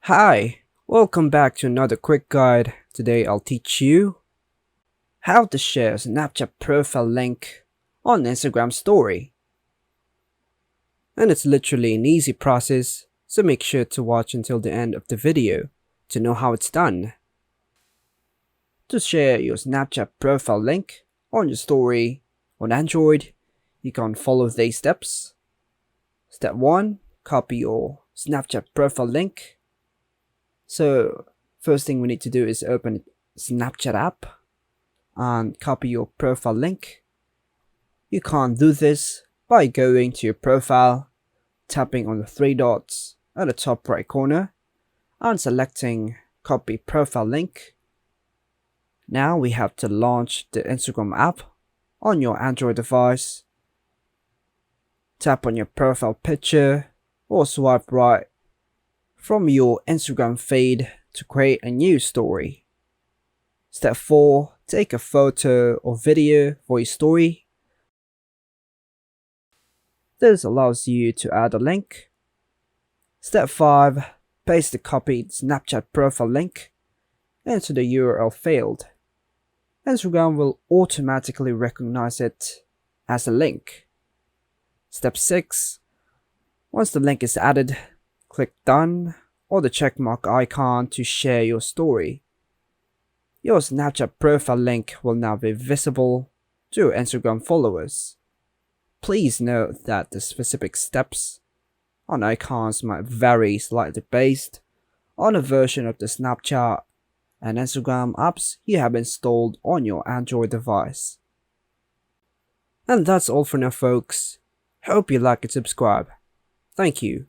Hi, welcome back to another quick guide. Today I'll teach you how to share a Snapchat profile link on Instagram story. And it's literally an easy process, so make sure to watch until the end of the video to know how it's done. To share your Snapchat profile link on your story on Android, you can follow these steps. Step 1. Copy your Snapchat profile link. So first thing we need to do is open Snapchat app and copy your profile link. You can do this by going to your profile, tapping on the three dots at the top right corner and selecting copy profile link. Now we have to launch the Instagram app on your Android device. Tap on your profile picture or swipe right from your Instagram feed to create a new story. Step 4. Take a photo or video for your story. This allows you to add a link. Step 5. Paste the copied Snapchat profile link into the URL field. Instagram will automatically recognize it as a link. Step 6. Once the link is added, click Done or the checkmark icon to share your story. Your Snapchat profile link will now be visible to your Instagram followers. Please note that the specific steps on icons might vary slightly based on the version of the Snapchat and Instagram apps you have installed on your Android device. And that's all for now, folks. Hope you like and subscribe. Thank you.